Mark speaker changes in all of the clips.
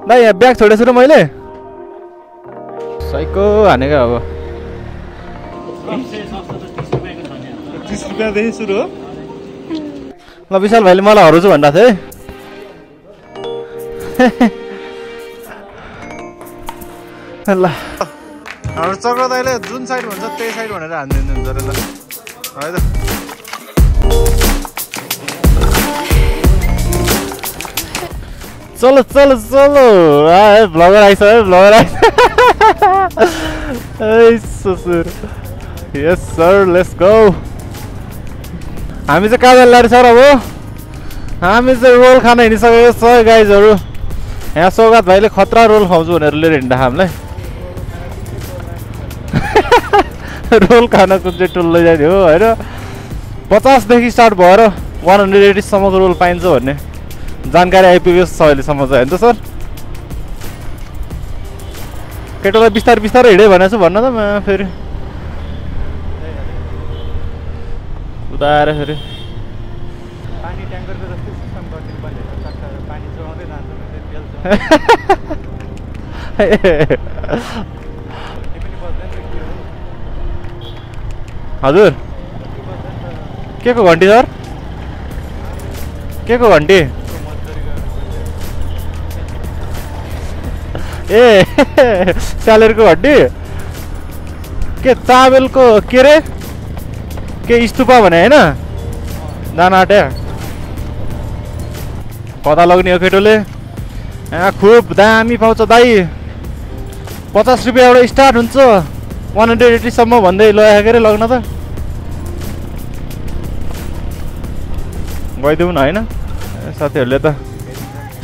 Speaker 1: दाइ यहाँ ब्याग छोडेछु र मैले साइको हानेको अब
Speaker 2: 30 रुपैयाँदेखि सुरु हो
Speaker 1: ल विशाल भाइले मलाई हराउँछु भन्दा थियो है ल
Speaker 2: हाम्रो चक्र दाइले जुन साइड भन्छ त्यही साइड भनेर हान्दिनु हुन्छ अरे ल है त
Speaker 1: चलो चलो चलो ब्लगर आइस है ब्लगर आइस ससुर यस सर लेट्स गो हामी चाहिँ कहाँ जानु लाग्यो सर अब हामी चाहिँ रोल खान हिँडिसकेको छ गाइजहरू यहाँ सौगात भाइले खतरा रोल खुवाउँछु भनेर लिएर हिँड्दा हामीलाई रोल खानको चाहिँ टुल्लो जाने हो होइन 50 देखि स्टार्ट भएर 180 सम्मको रोल पाइन्छ भन्ने जानकारी आइपुगेको छ अहिलेसम्म चाहिँ होइन त सर केटोलाई बिस्तारै बिस्तारै हिँडे भनेको छु भन्न त म फेरि उदाएर फेरि
Speaker 2: पानी ट्याङ्करको जस्तै सिस्टम गरिदिनु पर्ने पानी चढाउँदै जान्छ
Speaker 1: हजुर के को घन्टी सर के को घन्टी ए स्यालेरीको घन्टी के चाबेलको के रे के स्तूपा भने होइन दाना आट्या कता लग्ने हो केटोले यहाँ खुब दामी पाउँछ दाइ 50 रुपियाँबाट स्टार्ट हुन्छ 180 सम्म भन्दै लगाएको अरे लग्न त गइदिउँ न होइन साथीहरूले त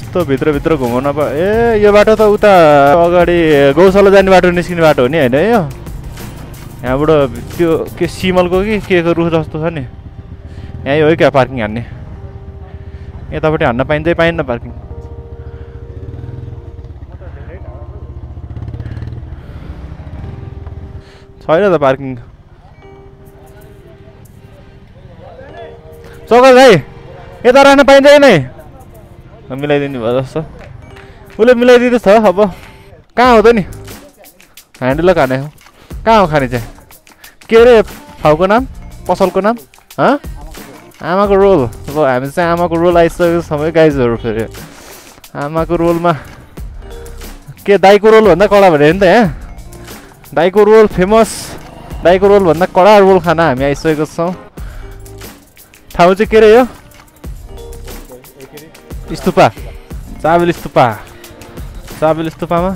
Speaker 1: यस्तो भित्रभित्र घुमाउन ए यो बाटो त उता अगाडि गौशाला जाने बाटो निस्किने बाटो हो नि होइन यो यहाँबाट त्यो के सिमलको कि के को रुख जस्तो छ नि यहीँ हो क्या पार्किङ हान्ने यतापट्टि हान्न पाइँदै पाइन्न पार्किङ छैन त पार्किङ चौका भाइ यता राख्न पाइँदैन है मिलाइदिनु भयो जस्तो उसले मिलाइदिँदैछ अब कहाँ हो त नि ह्यान्डल खाने हो कहाँ हो खाने चाहिँ के अरे ठाउँको नाम पसलको नाम आमाको रोल अब हामी चाहिँ आमाको रोल आइसकेको समय गाइजहरू फेरि आमाको रोलमा के दाइको रोल भन्दा कडा भने नि त यहाँ दाइको रोल फेमस दाइको रोल भन्दा कडा रोल खाना हामी आइसकेको छौँ ठाउँ चाहिँ के अरे यो स्तूपा चाबेल स्तूपामा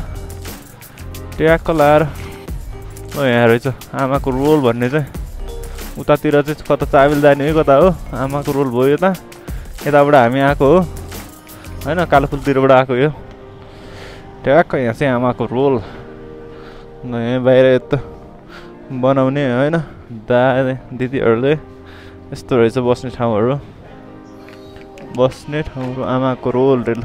Speaker 1: ट्याक्क लाएर यहाँ रहेछ आमाको रोल भन्ने चाहिँ उतातिर चाहिँ कता चाबेल जाने हो कता हो आमाको रोल भयो यता यताबाट हामी आएको हो होइन कालोपुलतिरबाट आएको यो ट्याक्क यहाँ चाहिँ आमाको रोल यहाँ बाहिर यता बनाउने होइन दादा दिदीहरूले यस्तो रहेछ बस्ने ठाउँहरू आमाको रोल रेल ल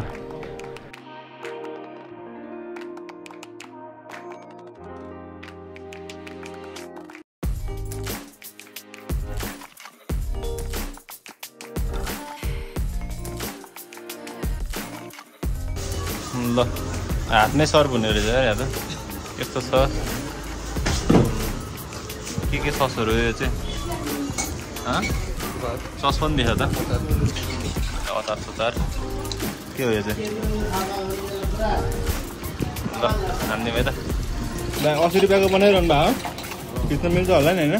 Speaker 1: हात नै सर्भ हुने रहेछ यहाँ त यस्तो छ के ससहरू यो चाहिँ सस पनि देख त अचार के हो यो चाहिँ ल हान्ने भयो त
Speaker 2: 80 रुपियाँको बनाइरहनु भएको खिच्न मिल्छ होला नि होइन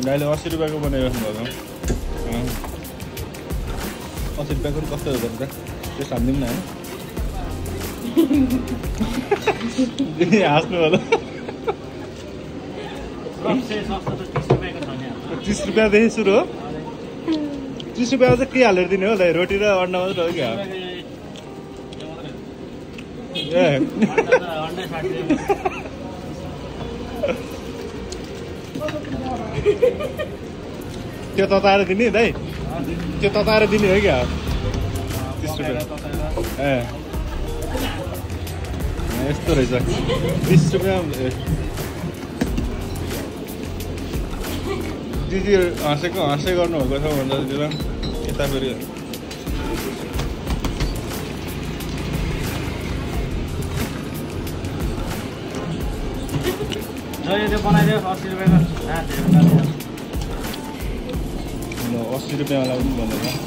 Speaker 2: दाइले 80 रुपियाँको बनाइराख्नु भएको 80 रुपियाँको पनि कस्तो हुँदैन त त्यो हान्दिउँ न होइन हाँस्नु होला 30 रुपियाँदेखि सुरु हो 30 रुपियाँमा चाहिँ के हालेर दिने हो दाइ रोटी र अन्डा मात्रै हो क्या ए त्यो तताएर दिने दाइ त्यो तताएर दिने हो क्या 30 रुपियाँ ए यस्तो रहेछ 20 रुपियाँ दिदी हाँसै गर्नुभएको छ भन्दा यता फेरि
Speaker 3: बनाइदियो 80 रुपैयाँको
Speaker 2: 80 रुपियाँवाला पनि भनेर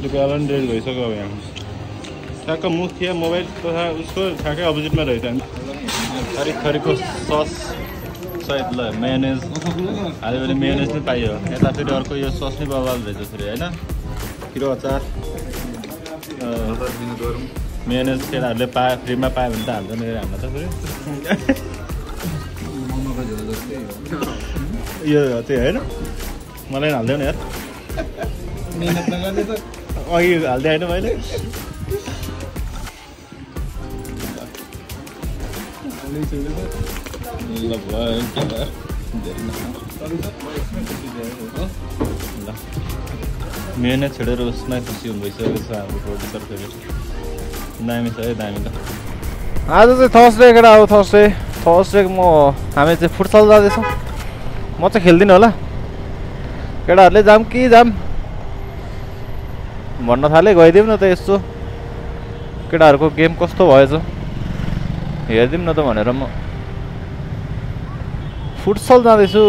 Speaker 2: रुपियाँवाला पनि रेट भइसक्यो अब यहाँ ठ्याक्क मुखिया मोबाइल तथा उसको ठ्याक्कै अपोजिटमा रहेछ नि थरीको सस सहित ल मेयोनेज हाल्यो भने मेयोनेज पनि पाइयो यता फेरि अर्को यो सस नै बबाल रहेछ फेरि होइन खिरो अचार मेयोनेज केटाहरूले फ्रीमा पायो भने त हाल्दैन हामीलाई त फेरि यो त्यही होइन मलाई हाल्दैन यार
Speaker 3: मेहनत नगर्ने त
Speaker 2: अघि हाल्दै होइन मैले ल मेहनत छोडेर उसमा खुसी हुनु भइसकेको छ हाम्रो प्रोड्युसर फेरि दामी छ है दामी त
Speaker 1: आज चाहिँ थर्सडे केटा हो थर्सडे हामी चाहिँ फुटसल जाँदैछौँ म चाहिँ खेल्दिनँ होला केटाहरूले जाम कि जाम भन्न थाले गइदिउँ न त यस्तो केटाहरूको गेम कस्तो भएछ हेरिदिउँ न त भनेर म फुटसल जाँदैछु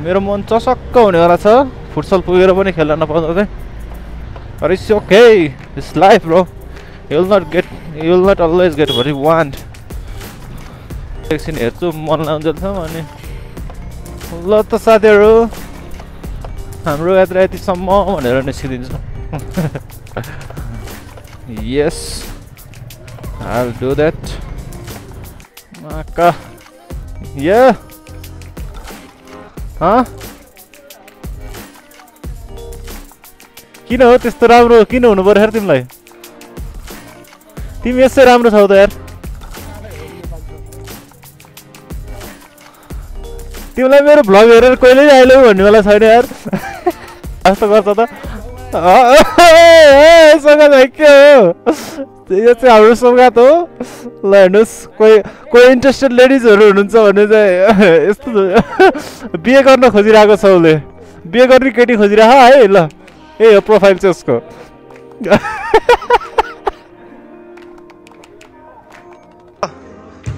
Speaker 1: मेरो मन चसक्क हुनेवाला छ फुटसल पुगेर पनि खेल्न नपाउँदा चाहिँ But it's okay, it's life bro. You will not always get what you want. एकछिन हेर्छु मन लाउँछ अनि ल त साथीहरू हाम्रो यात्रा यतिसम्म भनेर निस्किदिन्छु Yes, I'll do that. Maka Yeah. Huh? किन हो त्यस्तो राम्रो किन हुनु पर्यो यार तिमीलाई तिमी यसै राम्रो छौ त यार तिमीलाई मेरो भ्लग हेरेर कहिले आइलो भन्ने वाला छैन यार कस्तो गर्छ त सौगात के हो यो चाहिँ हाम्रो सौगात हो ल हेर्नुहोस् कोही इन्ट्रेस्टेड लेडिजहरू हुनुहुन्छ भने चाहिँ यस्तो बिहे गर्न खोजिरहेको छ उसले बिहे गर्ने केटी खोजिरह है ल ए हो प्रोफाइल चाहिँ उसको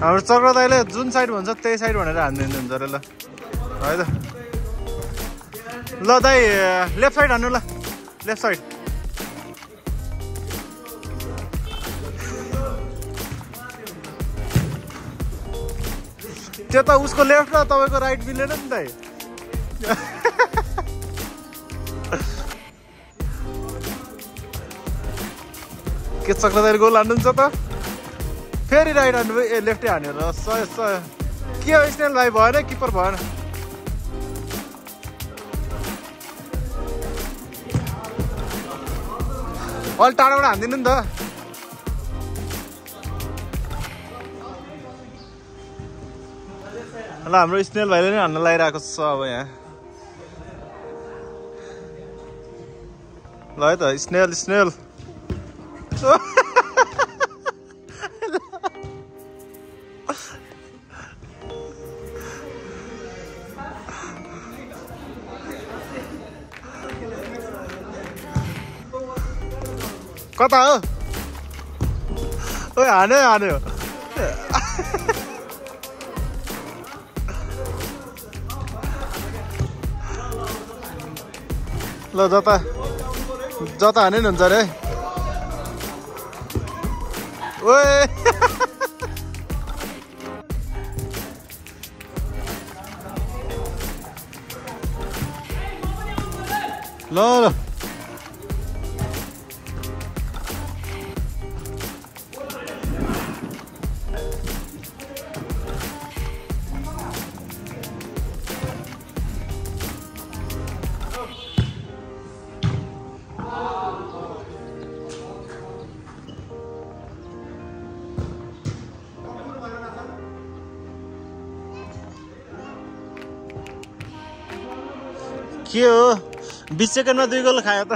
Speaker 1: हाम्रो चक्र दाइले जुन साइड भन्छ त्यही साइड भनेर हान्दिनु हुन्छ अरे ल है त ल दाइ लेफ्ट साइड हान्नु ल लेफ्ट साइड त्यो त उसको लेफ्ट र तपाईँको राइट मिलेन नि दाइ के चक्र दाइले गोल हान्नुहुन्छ त फेरि राइट हान्नु ए लेफ्टै हान्यो र के हो स्नेल भाइ भएन किपर भएन अलि टाढाबाट हान्दिनु नि त ल हाम्रो स्नेल भाइले नै हान्न लागिरहेको छ अब यहाँ ल है त स्नेल कता हो ओइ हान्यो ल जता हाने नि हुन्छ अरे ओए ल के हो 20 सेकेन्डमा 2 गोल खायो त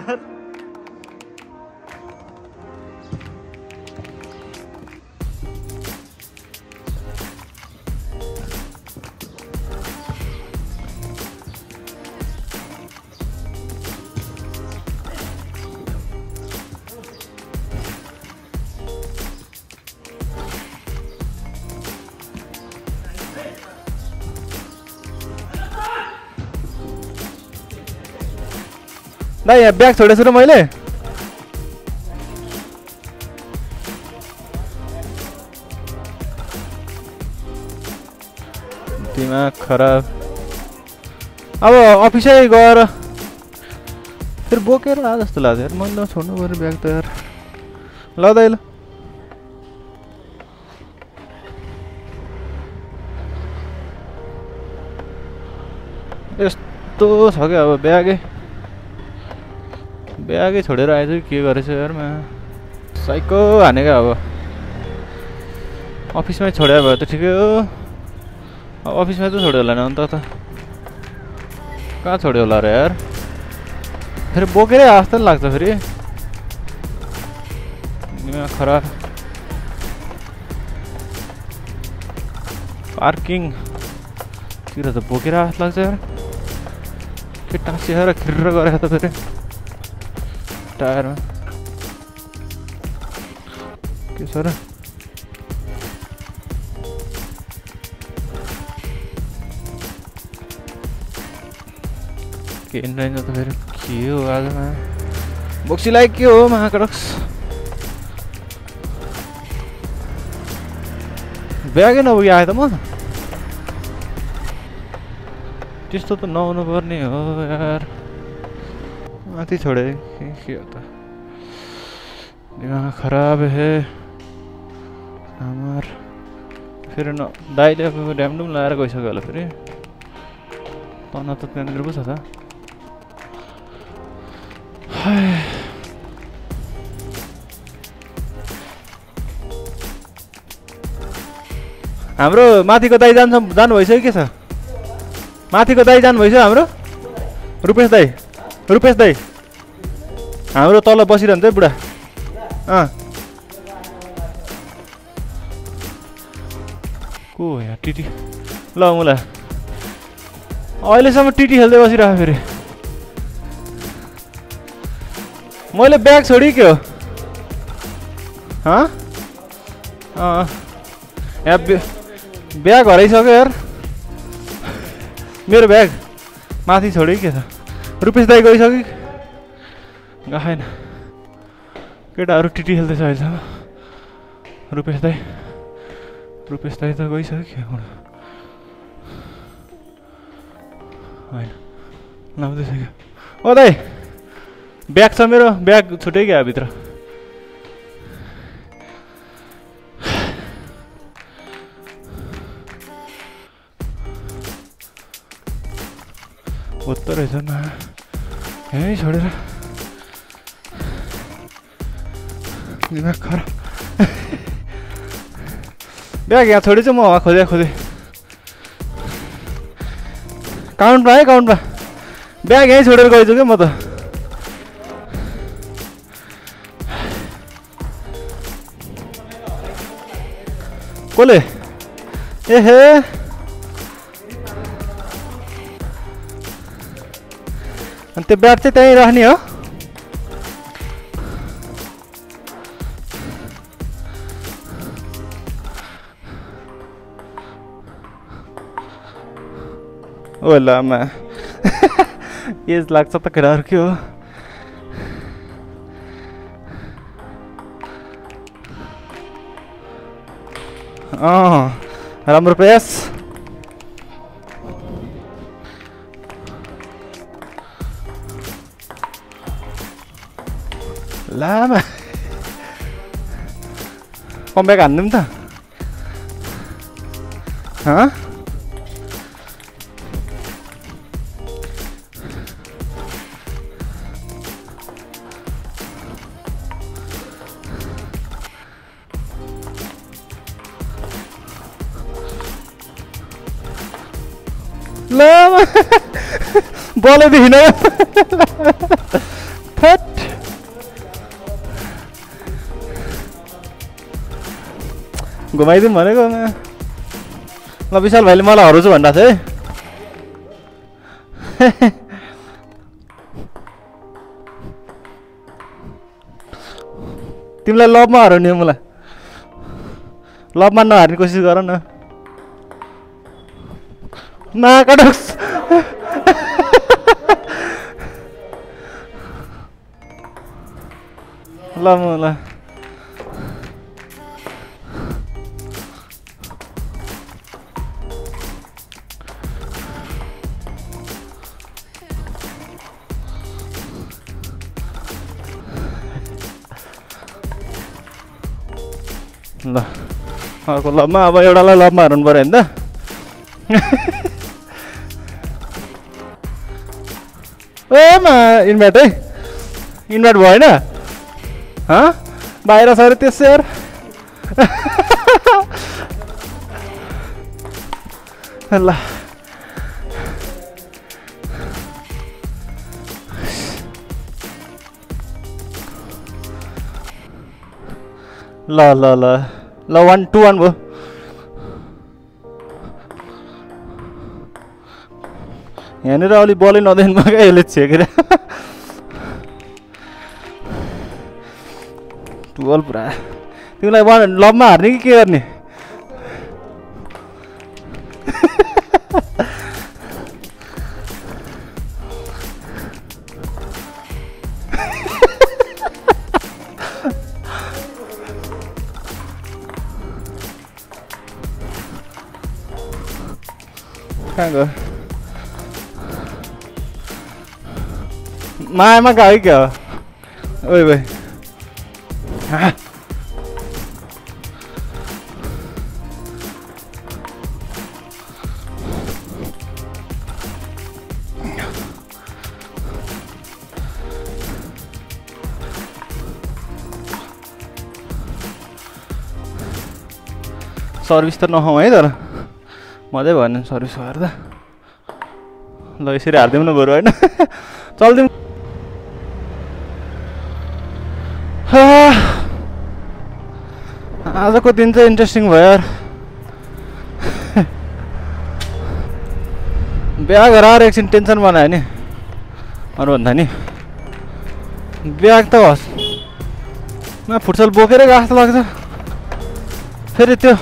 Speaker 1: दाइ यहाँ ब्याग छोडेछु र मैले दिमाग खराब अब अफिसै गएर फेरि बोकेर आ जस्तो लाग्छ यार मैले छोड्नु पऱ्यो ब्याग त यार ल दाइ ल यस्तो छ क्या अब ब्यागै छोडेर आएछ कि के गरेछ यार म साइको हाने क्या अब अफिसमै छोड्या भयो त ठिकै हो अब अफिसमै त छोड्यो होला नि अन्त त कहाँ छोड्यो होला र यार फेरि बोकेरै जस्तो नि लाग्छ फेरि दिमाग खराब पार्किङतिर त बोकेर जस्तो लाग्छ यार के टाँसिएर खिर्र गरेर त फेरि टायरमा के छ र के रहेछ त फेरि के हो आजमा बोक्सीलाई के हो महाकडक्स ब्यागै नपुगी आएँ त म त्यस्तो त नहुनु पर्ने हो यार माथि छोडे के हो त दिमाग खराब है हमार फेरि न दाइले अब ड्यामडुम लगाएर गइसक्यो होला फेरि तन त त्यहाँनिर पो छ त हाम्रो माथिको दाइ जानु भइसक्यो के छ माथिको दाइ जानु भइसक्यो हाम्रो रुपेश दाइ हाम्रो तल बसिरहन्छ है बुढा को यहाँ टिटी ल मुला अहिलेसम्म टिटी खेल्दै बसिरहेको फेरि मैले ब्याग छोडी के हो यहाँ ब्याग हराइसक्यो यार मेरो ब्याग माथि छोड्यो के छ रुपेश दाइ गइसक्यो गएन केटाहरू टिटी खेल्दैछ अहिलेसम्म रुपेश दाइ त गइसक्यो के होइन लाउँदैछ क्या ओ दाइ ब्याग छ मेरो ब्याग छुट्यो क्या भित्र उत्तर रहेछ न यहीँ छोडेर दिमाग खराब ब्याग यहाँ छोडेछु म खोजे काउन्टमा ब्याग यहीँ छोडेर गएछु क्या म त कसले एहे अनि त्यो ब्याग चाहिँ त्यहीँ राख्ने हो ओ लामा एज लाग्छ त केटाहरू के हो राम्रो प्रयास लामा कमब्याक हान्दिउँ त लामा बलैदेखि न फट घुमाइदिउँ भनेको ल विशाल भाइले मलाई हराउँछु भन्दा थियो है तिमीलाई लभमा हराउने हो मलाई लभमा नहार्ने कोसिस गर न ल म ल ल अर्को लबमा अब एउटालाई लबमा हार्नु पऱ्यो नि त ए मा इन्भाइट है इन्भाइट भएन बाहिर छ अरे त्यसै यार ल ल ल ल ल 1 2 1 भयो यहाँनिर अलि बलै नदेख्नुमा क्या यसले छेकेर 12 पुरा तिमीलाई लबमा हार्ने कि के गर्ने कहाँ गयो मायामा गयो क्या ओइ भाइ सर्भिस त नखाउँ है तर मजै भएन सर्भिस भएर त ल यसरी हारिदिउँ न बरु होइन चल्दिउँ आजको दिन चाहिँ इन्ट्रेस्टिङ भयो यार बिहा गराएर एकछिन टेन्सन बनायो नि अरू भन्दा नि बिहा त होस् न फुटसल बोकेरै गएको जस्तो लाग्छ फेरि त्यो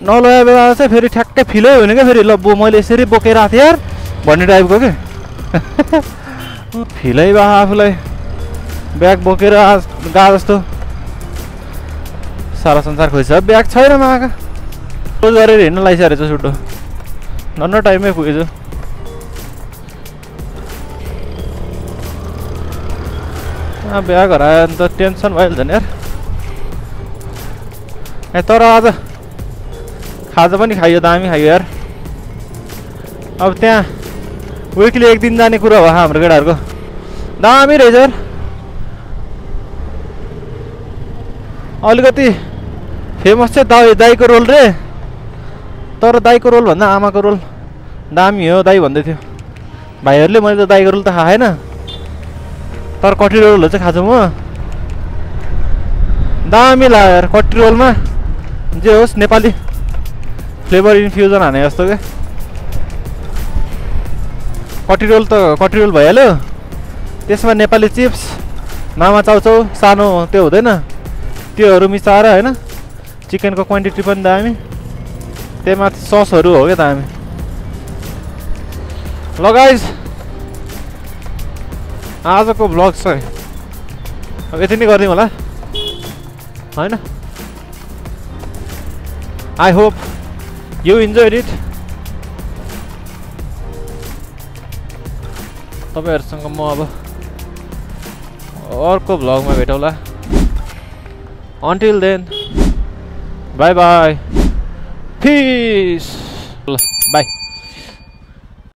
Speaker 1: नलगाए बेला चाहिँ फेरि ठ्याक्कै फिलै हुने क्या फेरि ल मैले यसरी बोकेर आएको थिएँ यार भन्ने टाइपको के फिलै भयो आफूलाई ब्याग बोकेर गएको जस्तो सारा संसार खोइछ ब्याग छैन मागा क्लोज गरेर हिँड्न लागिसकेको छ छुट्टो नन्न टाइममै पुगेछु ब्याग हरायो भने त टेन्सन भइहाल्छ नि यार तर आज खाजा पनि खाइयो दामी खाइयो यार अब त्यहाँ विकली एक दिन जाने कुरा भयो हाम्रो केटाहरूको दामी रहेछ यार अलिकति फेमस चाहिँ दाईको रोल रे तर दाईको रोल भन्दा आमाको रोल दामी हो दाई भन्दै थियो भाइहरूले मैले त दाईको रोल त खाएन तर कटी रोलहरू चाहिँ खाएको म दामी लाग्यो यार कटी रोलमा जे होस् नेपाली फ्लेभर इन्फ्युजन हाने जस्तो क्या कटी रोल त कटी रोल भइहाल्यो त्यसमा नेपाली चिप्स मामा चाउचाउ सानो त्यो हुँदैन त्योहरू मिसाएर होइन चिकनको क्वान्टिटी पनि दामी त्यही माथि ससहरू हो क्या दामी ल गाइज आजको भ्लग चाहिँ अब यति नै गरिदिउँ होला होइन I hope you enjoyed it तपाईँहरूसँग म अब अर्को भ्लगमा भेटौँला until then bye bye peace bye